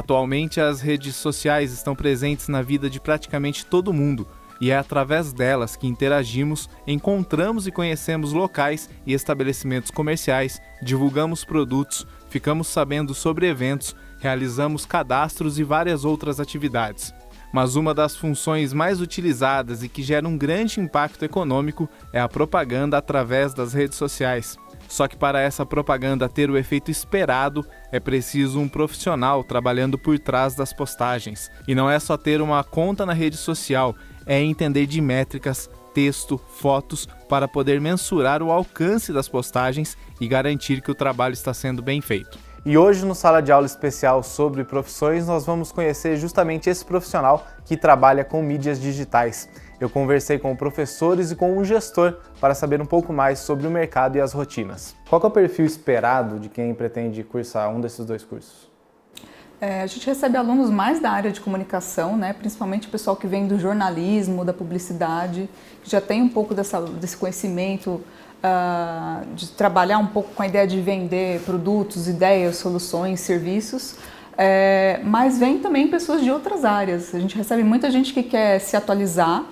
Atualmente, as redes sociais estão presentes na vida de praticamente todo mundo e é através delas que interagimos, encontramos e conhecemos locais e estabelecimentos comerciais, divulgamos produtos, ficamos sabendo sobre eventos, realizamos cadastros e várias outras atividades. Mas uma das funções mais utilizadas e que gera um grande impacto econômico é a propaganda através das redes sociais. Só que para essa propaganda ter o efeito esperado, é preciso um profissional trabalhando por trás das postagens. E não é só ter uma conta na rede social, é entender de métricas, texto, fotos, para poder mensurar o alcance das postagens e garantir que o trabalho está sendo bem feito. E hoje, no Sala de Aula Especial sobre Profissões, nós vamos conhecer justamente esse profissional que trabalha com mídias digitais. Eu conversei com professores e com um gestor para saber um pouco mais sobre o mercado e as rotinas. Qual é o perfil esperado de quem pretende cursar um desses dois cursos? A gente recebe alunos mais da área de comunicação, né? Principalmente o pessoal que vem do jornalismo, da publicidade, que já tem um pouco desse conhecimento de trabalhar um pouco com a ideia de vender produtos, ideias, soluções, serviços. Mas vem também pessoas de outras áreas. A gente recebe muita gente que quer se atualizar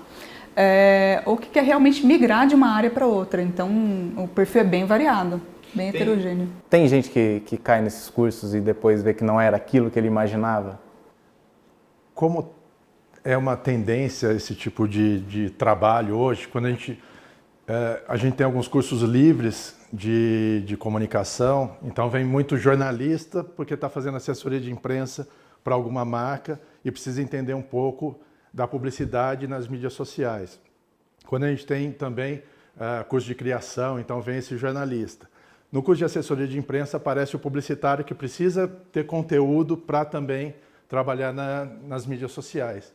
ou que quer realmente migrar de uma área para outra. Então, o perfil é bem variado, bem heterogêneo. Tem gente que cai nesses cursos e depois vê que não era aquilo que ele imaginava? Como é uma tendência esse tipo de trabalho hoje, quando a gente tem alguns cursos livres de comunicação, então vem muito jornalista porque está fazendo assessoria de imprensa para alguma marca e precisa entender um pouco da publicidade nas mídias sociais. Quando a gente tem também curso de criação, então vem esse jornalista. No curso de assessoria de imprensa aparece o publicitário que precisa ter conteúdo para também trabalhar nas mídias sociais.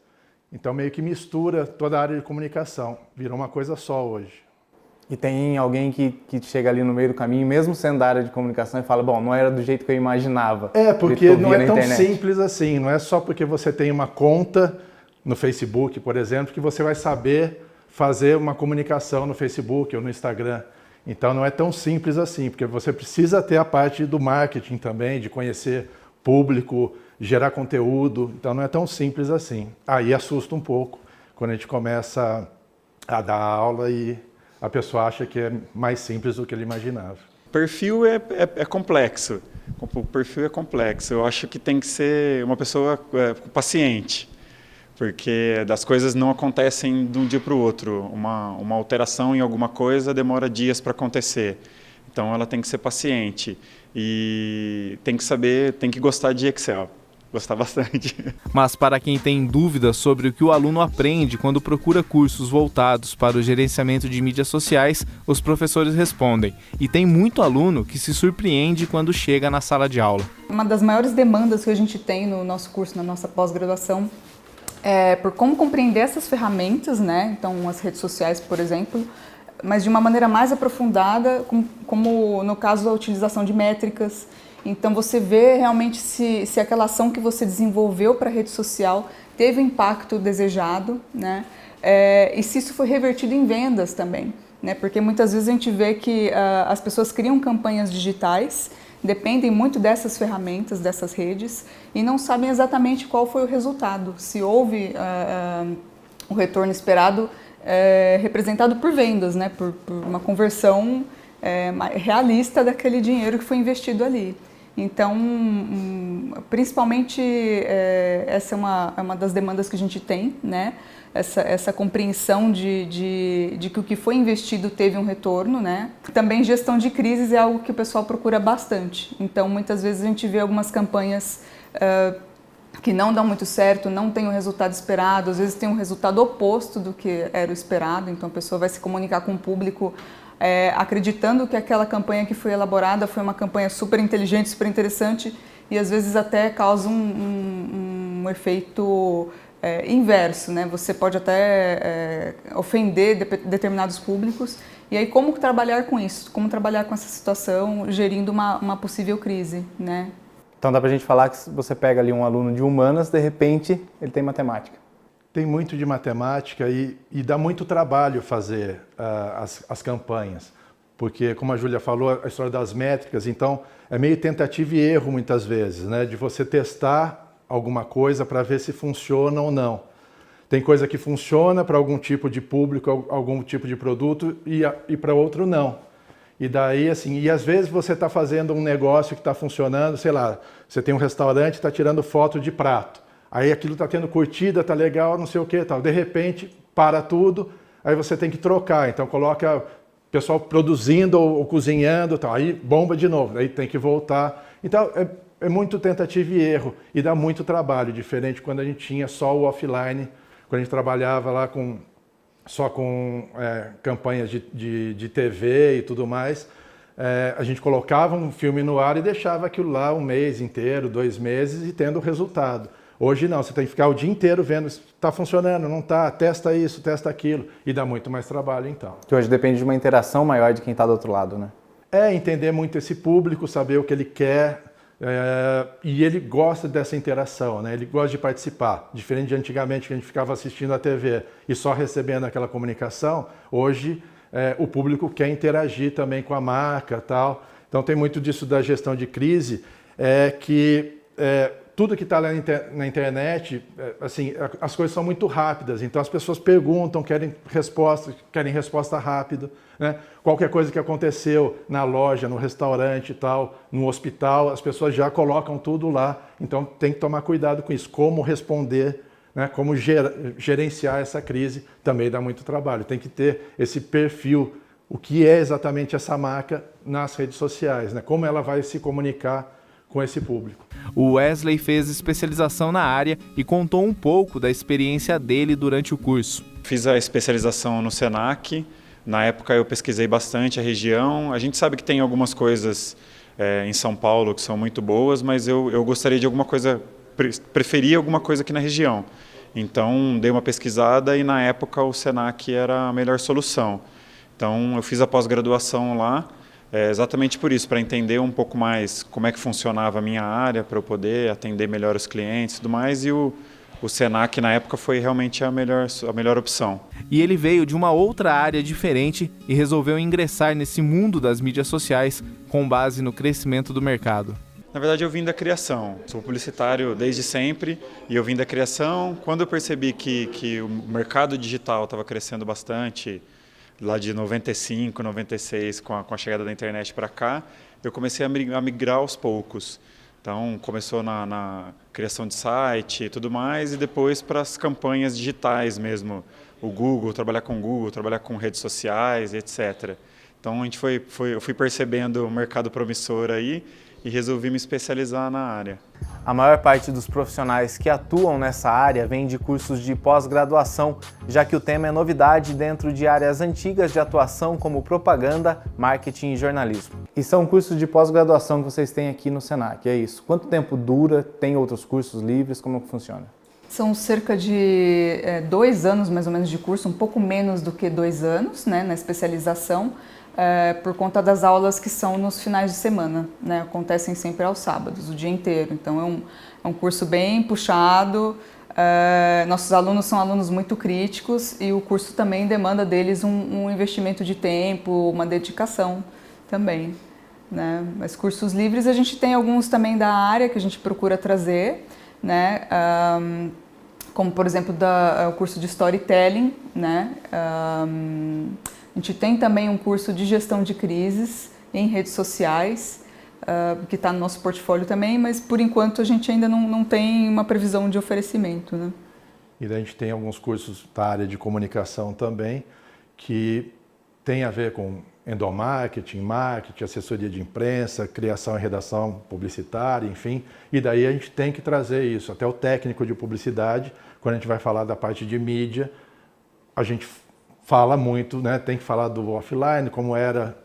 Então meio que mistura toda a área de comunicação, virou uma coisa só hoje. E tem alguém que chega ali no meio do caminho, mesmo sendo da área de comunicação, e fala, bom, não era do jeito que eu imaginava. Porque não é tão simples assim, não é só porque você tem uma conta no Facebook, por exemplo, que você vai saber fazer uma comunicação no Facebook ou no Instagram. Então não é tão simples assim, porque você precisa ter a parte do marketing também, de conhecer público, gerar conteúdo, então não é tão simples assim. Aí assusta um pouco quando a gente começa a dar aula e a pessoa acha que é mais simples do que ele imaginava. O perfil é complexo. O perfil é complexo. Eu acho que tem que ser uma pessoa paciente, porque as coisas não acontecem de um dia para o outro. Uma alteração em alguma coisa demora dias para acontecer. Então ela tem que ser paciente e tem que saber, tem que gostar de Excel. Gostar bastante. Mas para quem tem dúvidas sobre o que o aluno aprende quando procura cursos voltados para o gerenciamento de mídias sociais, os professores respondem. E tem muito aluno que se surpreende quando chega na sala de aula. Uma das maiores demandas que a gente tem no nosso curso, na nossa pós-graduação, é por como compreender essas ferramentas, né? Então, as redes sociais, por exemplo, mas de uma maneira mais aprofundada, como no caso da utilização de métricas. Então você vê realmente se aquela ação que você desenvolveu para a rede social teve o impacto desejado, né? E se isso foi revertido em vendas também, né? Porque muitas vezes a gente vê que as pessoas criam campanhas digitais, dependem muito dessas ferramentas, dessas redes, e não sabem exatamente qual foi o resultado, se houve o retorno esperado representado por vendas, né? Por uma conversão realista daquele dinheiro que foi investido ali. Então, principalmente, essa é uma das demandas que a gente tem, né? Essa compreensão de que o que foi investido teve um retorno, né? Também gestão de crises é algo que o pessoal procura bastante. Então, muitas vezes a gente vê algumas campanhas que não dão muito certo, não tem o resultado esperado, às vezes tem um resultado oposto do que era o esperado, então a pessoa vai se comunicar com o público acreditando que aquela campanha que foi elaborada foi uma campanha super inteligente, super interessante e às vezes até causa um efeito inverso, né? Você pode até ofender determinados públicos e aí como trabalhar com isso, como trabalhar com essa situação gerindo uma possível crise, né? Então dá pra gente falar que você pega ali um aluno de humanas, de repente ele tem matemática. Tem muito de matemática e dá muito trabalho fazer as campanhas, porque, como a Júlia falou, a história das métricas, então é meio tentativa e erro muitas vezes, né? De você testar alguma coisa para ver se funciona ou não. Tem coisa que funciona para algum tipo de público, algum tipo de produto e para outro não. E daí, assim, e às vezes você está fazendo um negócio que está funcionando, sei lá, você tem um restaurante e está tirando foto de prato. Aí aquilo está tendo curtida, está legal, não sei o que, tal. De repente, para tudo, aí você tem que trocar. Então coloca o pessoal produzindo ou cozinhando, tal. Aí bomba de novo, aí tem que voltar. Então é muito tentativa e erro e dá muito trabalho, diferente quando a gente tinha só o offline, quando a gente trabalhava lá só com campanhas de TV e tudo mais. A gente colocava um filme no ar e deixava aquilo lá um mês inteiro, 2 meses e tendo o resultado. Hoje não, você tem que ficar o dia inteiro vendo se está funcionando, não está, testa isso, testa aquilo, e dá muito mais trabalho então. Que hoje depende de uma interação maior de quem está do outro lado, né? Entender muito esse público, saber o que ele quer, e ele gosta dessa interação, né? Ele gosta de participar. Diferente de antigamente que a gente ficava assistindo a TV e só recebendo aquela comunicação, hoje o público quer interagir também com a marca, tal. Então tem muito disso da gestão de crise, que tudo que está lá na internet, assim, as coisas são muito rápidas, então as pessoas perguntam, querem resposta rápida, né? Qualquer coisa que aconteceu na loja, no restaurante e tal, no hospital, as pessoas já colocam tudo lá, então tem que tomar cuidado com isso, como responder, né? Como gerenciar essa crise, também dá muito trabalho, tem que ter esse perfil, o que é exatamente essa marca nas redes sociais, né? Como ela vai se comunicar com esse público. O Wesley fez especialização na área e contou um pouco da experiência dele durante o curso. Fiz a especialização no Senac. Na época eu pesquisei bastante a região. A gente sabe que tem algumas coisas em São Paulo que são muito boas, mas eu gostaria de alguma coisa, preferia alguma coisa aqui na região. Então dei uma pesquisada e na época o Senac era a melhor solução. Então eu fiz a pós-graduação lá, exatamente por isso, para entender um pouco mais como é que funcionava a minha área, para eu poder atender melhor os clientes e tudo mais, e o Senac na época foi realmente a melhor opção. E ele veio de uma outra área diferente e resolveu ingressar nesse mundo das mídias sociais com base no crescimento do mercado. Na verdade eu vim da criação, sou publicitário desde sempre e eu vim da criação. Quando eu percebi que o mercado digital estava crescendo bastante, lá de 95, 96, com a chegada da internet para cá, eu comecei a migrar aos poucos. Então, começou na criação de site e tudo mais, e depois para as campanhas digitais mesmo. O Google, trabalhar com Google, trabalhar com redes sociais, etc. Então, eu fui percebendo o mercado promissor aí e resolvi me especializar na área. A maior parte dos profissionais que atuam nessa área vem de cursos de pós-graduação, já que o tema é novidade dentro de áreas antigas de atuação como propaganda, marketing e jornalismo. E são cursos de pós-graduação que vocês têm aqui no Senac, é isso? Quanto tempo dura? Tem outros cursos livres? Como que funciona? São cerca de 2 anos mais ou menos de curso, um pouco menos do que 2 anos, né, na especialização. Por conta das aulas que são nos finais de semana, né? Acontecem sempre aos sábados, o dia inteiro. Então é um curso bem puxado, nossos alunos são alunos muito críticos e o curso também demanda deles um investimento de tempo, uma dedicação também, né? Mas cursos livres a gente tem alguns também da área que a gente procura trazer, né? Como por exemplo o curso de storytelling, né? A gente tem também um curso de gestão de crises em redes sociais, que está no nosso portfólio também, mas por enquanto a gente ainda não tem uma previsão de oferecimento, né? E daí a gente tem alguns cursos da área de comunicação também, que tem a ver com endomarketing, marketing, assessoria de imprensa, criação e redação publicitária, enfim. E daí a gente tem que trazer isso, até o técnico de publicidade, quando a gente vai falar da parte de mídia, a gente fala muito, né? Tem que falar do offline, como era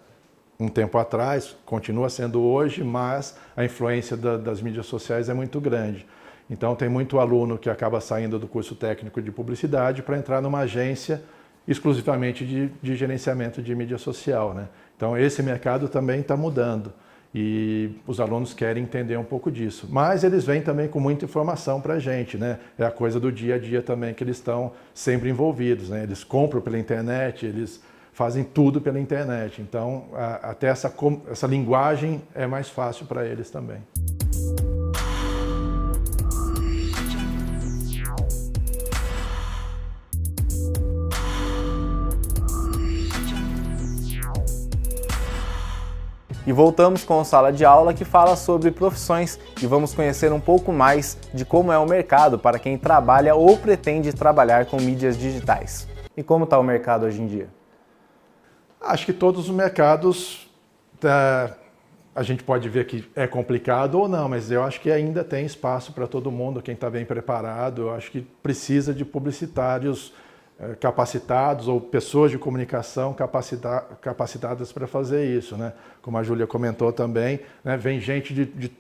um tempo atrás, continua sendo hoje, mas a influência das mídias sociais é muito grande. Então tem muito aluno que acaba saindo do curso técnico de publicidade para entrar numa agência exclusivamente de gerenciamento de mídia social, né? Então esse mercado também está mudando e os alunos querem entender um pouco disso. Mas eles vêm também com muita informação para a gente, né? É a coisa do dia a dia também que eles estão sempre envolvidos, né? Eles compram pela internet, eles fazem tudo pela internet. Então, até essa linguagem é mais fácil para eles também. E voltamos com a Sala de Aula, que fala sobre profissões e vamos conhecer um pouco mais de como é o mercado para quem trabalha ou pretende trabalhar com mídias digitais. E como está o mercado hoje em dia? Acho que todos os mercados, a gente pode ver que é complicado ou não, mas eu acho que ainda tem espaço para todo mundo, quem está bem preparado. Eu acho que precisa de publicitários capacitados ou pessoas de comunicação capacitadas para fazer isso, né? Como a Júlia comentou também, né? Vem gente de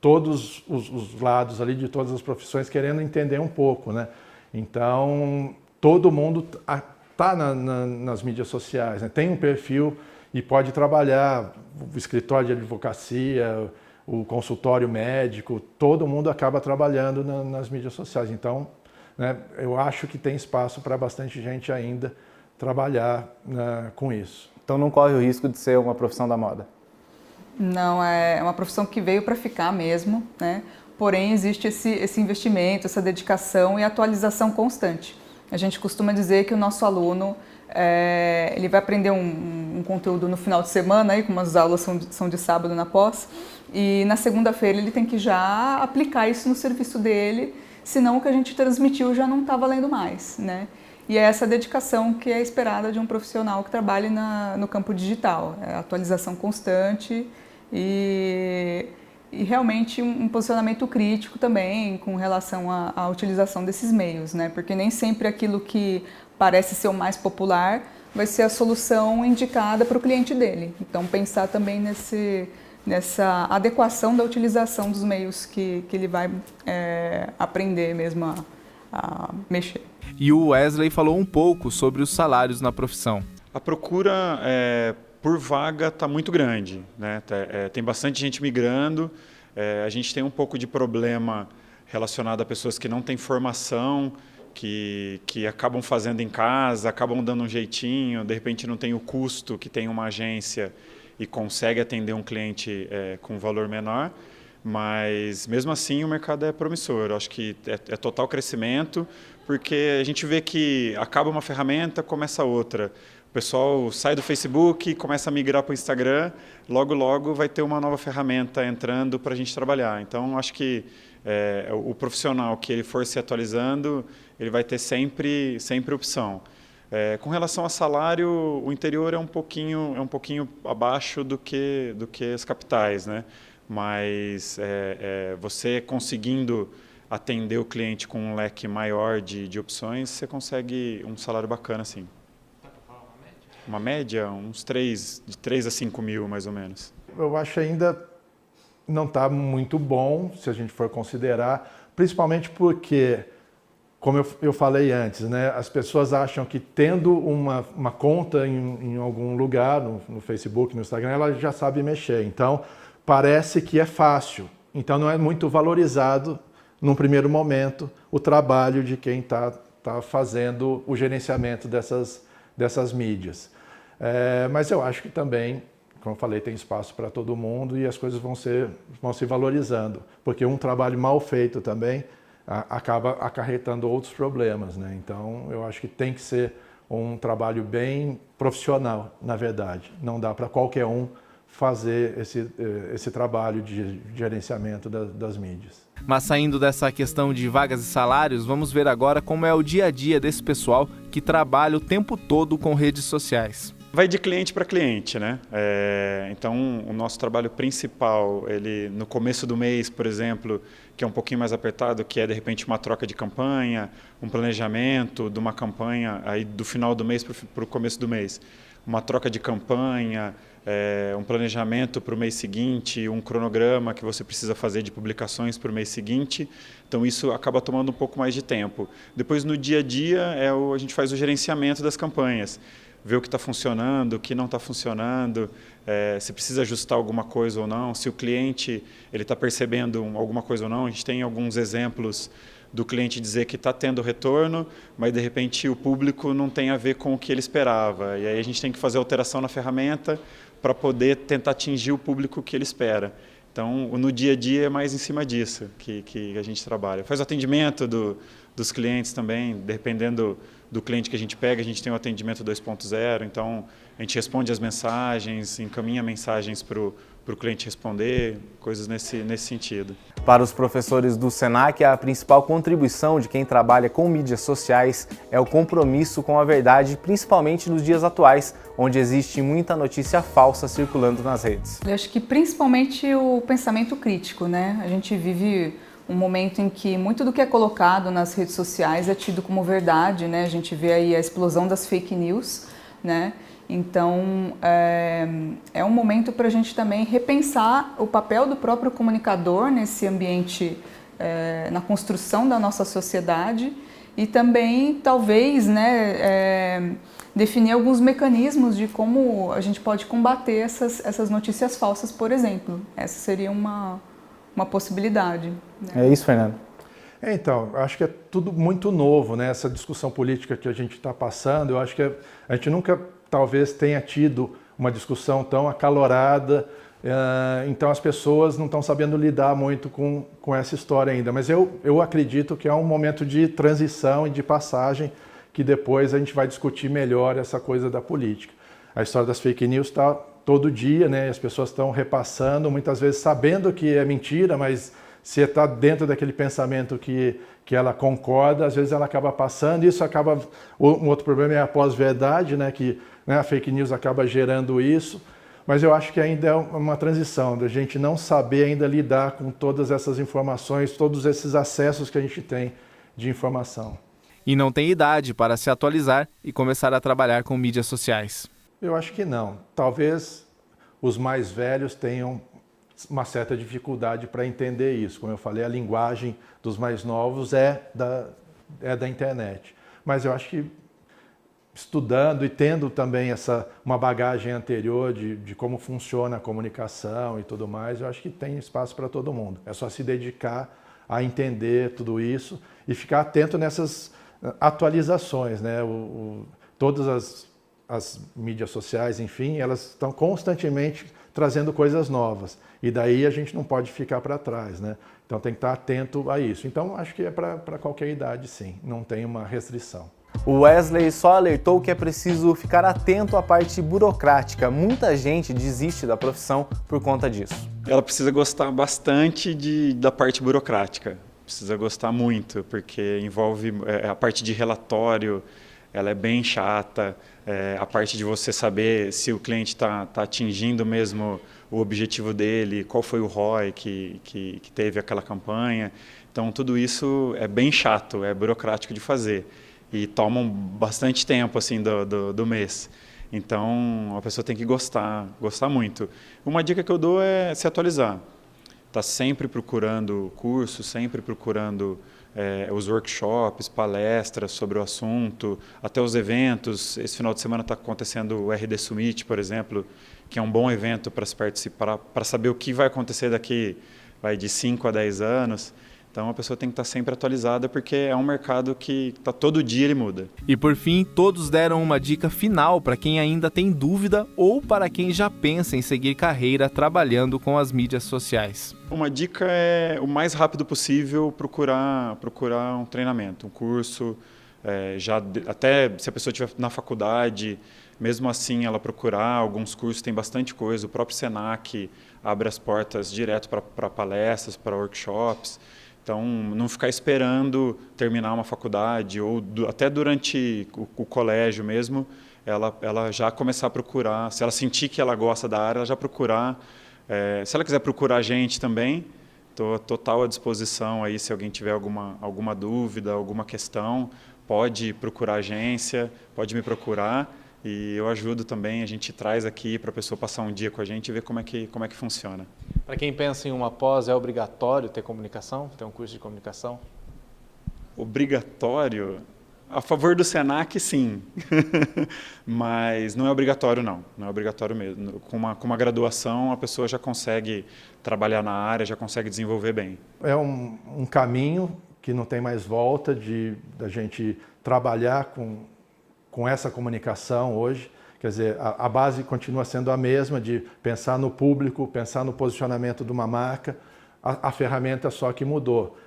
todos os lados ali, de todas as profissões, querendo entender um pouco, né? Então, todo mundo está nas mídias sociais, né? Tem um perfil e pode trabalhar, o escritório de advocacia, o consultório médico, todo mundo acaba trabalhando nas mídias sociais. Então, né, eu acho que tem espaço para bastante gente ainda trabalhar com isso. Então não corre o risco de ser uma profissão da moda? Não, é uma profissão que veio para ficar mesmo, né? Porém, existe esse investimento, essa dedicação e atualização constante. A gente costuma dizer que o nosso aluno ele vai aprender um conteúdo no final de semana, aí, como as aulas são de sábado na pós, e na segunda-feira ele tem que já aplicar isso no serviço dele, senão o que a gente transmitiu já não está valendo mais, né? E é essa dedicação que é esperada de um profissional que trabalhe no campo digital, atualização constante e realmente um posicionamento crítico também com relação à utilização desses meios, né? Porque nem sempre aquilo que parece ser o mais popular vai ser a solução indicada para o cliente dele. Então, pensar também nessa adequação da utilização dos meios que ele vai aprender mesmo a mexer. E o Wesley falou um pouco sobre os salários na profissão. A procura por vaga está muito grande, né? Tem bastante gente migrando, a gente tem um pouco de problema relacionado a pessoas que não têm formação, que acabam fazendo em casa, acabam dando um jeitinho, de repente não tem o custo que tem uma agência e consegue atender um cliente com valor menor, mas mesmo assim o mercado é promissor. Eu acho que é total crescimento, porque a gente vê que acaba uma ferramenta, começa outra. O pessoal sai do Facebook e começa a migrar para o Instagram, logo vai ter uma nova ferramenta entrando para a gente trabalhar. Então, acho que o profissional que ele for se atualizando, ele vai ter sempre opção. Com relação a salário, o interior é um pouquinho abaixo do que as capitais, né? Mas você conseguindo atender o cliente com um leque maior de opções, você consegue um salário bacana, sim. Uma média, de 3 a 5 mil, mais ou menos. Eu acho ainda não está muito bom, se a gente for considerar, principalmente porque, como eu falei antes, né, as pessoas acham que tendo uma conta em algum lugar, no Facebook, no Instagram, ela já sabe mexer. Então, parece que é fácil. Então, não é muito valorizado, num primeiro momento, o trabalho de quem está fazendo o gerenciamento dessas mídias. Mas eu acho que também, como eu falei, tem espaço para todo mundo e as coisas vão se valorizando, porque um trabalho mal feito também acaba acarretando outros problemas, né? Então, eu acho que tem que ser um trabalho bem profissional, na verdade. Não dá para qualquer um fazer esse trabalho de gerenciamento das mídias. Mas saindo dessa questão de vagas e salários, vamos ver agora como é o dia a dia desse pessoal que trabalha o tempo todo com redes sociais. Vai de cliente para cliente, né? Então, o nosso trabalho principal, ele no começo do mês, por exemplo, que é um pouquinho mais apertado, que é de repente uma troca de campanha, um planejamento de uma campanha aí do final do mês para o começo do mês. Uma troca de campanha, um planejamento para o mês seguinte, um cronograma que você precisa fazer de publicações para o mês seguinte. Então, isso acaba tomando um pouco mais de tempo. Depois, no dia a dia, a gente faz o gerenciamento das campanhas. Ver o que está funcionando, o que não está funcionando, se precisa ajustar alguma coisa ou não, se o cliente está percebendo alguma coisa ou não. A gente tem alguns exemplos do cliente dizer que está tendo retorno, mas de repente o público não tem a ver com o que ele esperava. E aí a gente tem que fazer alteração na ferramenta para poder tentar atingir o público que ele espera. Então, no dia a dia é mais em cima disso que a gente trabalha. Faz o atendimento dos clientes também, dependendo do cliente que a gente pega, a gente tem o atendimento 2.0, então a gente responde as mensagens, encaminha mensagens para o cliente responder, coisas nesse sentido. Para os professores do Senac, a principal contribuição de quem trabalha com mídias sociais é o compromisso com a verdade, principalmente nos dias atuais, onde existe muita notícia falsa circulando nas redes. Eu acho que principalmente o pensamento crítico, né? A gente vive um momento em que muito do que é colocado nas redes sociais é tido como verdade, né? A gente vê aí a explosão das fake news, né? Então, é um momento para a gente também repensar o papel do próprio comunicador nesse ambiente, na construção da nossa sociedade e também, talvez, né, definir alguns mecanismos de como a gente pode combater essas notícias falsas, por exemplo. Essa seria uma possibilidade. Né? É isso, Fernando? Então, acho que é tudo muito novo, né? Essa discussão política que a gente está passando, eu acho que a gente nunca talvez tenha tido uma discussão tão acalorada, então as pessoas não estão sabendo lidar muito com essa história ainda. Mas eu acredito que é um momento de transição e de passagem que depois a gente vai discutir melhor essa coisa da política. A história das fake news está todo dia, né? As pessoas estão repassando, muitas vezes sabendo que é mentira, mas se está dentro daquele pensamento que ela concorda, às vezes ela acaba passando, e isso acaba... Um outro problema é a pós-verdade, né? Que a fake news acaba gerando isso, mas eu acho que ainda é uma transição, da gente não saber ainda lidar com todas essas informações, todos esses acessos que a gente tem de informação. E não tem idade para se atualizar e começar a trabalhar com mídias sociais. Eu acho que não. Talvez os mais velhos tenham uma certa dificuldade para entender isso. Como eu falei, a linguagem dos mais novos é da internet. Mas eu acho que estudando e tendo também uma bagagem anterior de como funciona a comunicação e tudo mais, eu acho que tem espaço para todo mundo. É só se dedicar a entender tudo isso e ficar atento nessas atualizações, né? Todas as mídias sociais, enfim, elas estão constantemente trazendo coisas novas. E daí a gente não pode ficar para trás, né? Então tem que estar atento a isso. Então acho que é para qualquer idade, sim. Não tem uma restrição. O Wesley só alertou que é preciso ficar atento à parte burocrática. Muita gente desiste da profissão por conta disso. Ela precisa gostar bastante da parte burocrática. Precisa gostar muito, porque envolve a parte de relatório, ela é bem chata. A parte de você saber se o cliente está atingindo mesmo o objetivo dele, qual foi o ROI que teve aquela campanha. Então, tudo isso é bem chato, é burocrático de fazer. E tomam bastante tempo assim, do mês. Então, a pessoa tem que gostar muito. Uma dica que eu dou é se atualizar. Está sempre procurando cursos, sempre procurando os workshops, palestras sobre o assunto, até os eventos. Esse final de semana está acontecendo o RD Summit, por exemplo, que é um bom evento para se participar, para saber o que vai acontecer daqui de 5 a 10 anos. Então a pessoa tem que estar sempre atualizada, porque é um mercado que todo dia ele muda. E por fim, todos deram uma dica final para quem ainda tem dúvida ou para quem já pensa em seguir carreira trabalhando com as mídias sociais. Uma dica é, o mais rápido possível, procurar um treinamento, um curso, até se a pessoa estiver na faculdade, mesmo assim ela procurar alguns cursos, tem bastante coisa. O próprio Senac abre as portas direto para palestras, para workshops. Então, não ficar esperando terminar uma faculdade ou até durante o colégio mesmo, ela já começar a procurar. Se ela sentir que ela gosta da área, ela já procurar. Se ela quiser procurar a gente também, estou total à disposição aí. Se alguém tiver alguma dúvida, alguma questão, pode procurar a agência, pode me procurar. E eu ajudo também, a gente traz aqui para a pessoa passar um dia com a gente e ver como é que funciona. Para quem pensa em uma pós, é obrigatório ter comunicação, ter um curso de comunicação? Obrigatório? A favor do Senac, sim. Mas não é obrigatório, não. Não é obrigatório mesmo. Com uma graduação, a pessoa já consegue trabalhar na área, já consegue desenvolver bem. É um caminho que não tem mais volta da gente trabalhar com essa comunicação hoje. Quer dizer, a base continua sendo a mesma, de pensar no público, pensar no posicionamento de uma marca, a ferramenta só que mudou.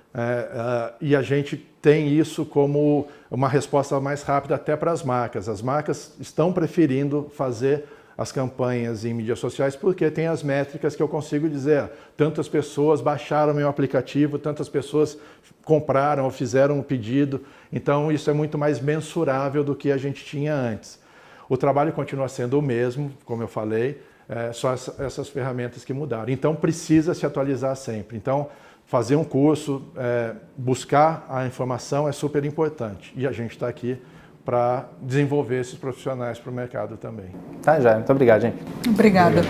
E a gente tem isso como uma resposta mais rápida até para as marcas. As marcas estão preferindo fazer as campanhas em mídias sociais, porque tem as métricas que eu consigo dizer, tantas pessoas baixaram meu aplicativo, tantas pessoas compraram ou fizeram um pedido, então isso é muito mais mensurável do que a gente tinha antes. O trabalho continua sendo o mesmo, como eu falei, só essas ferramentas que mudaram. Então precisa se atualizar sempre. Então fazer um curso, buscar a informação é super importante e a gente está aqui para desenvolver esses profissionais para o mercado também. Tá, já. Muito obrigado, gente. Obrigada.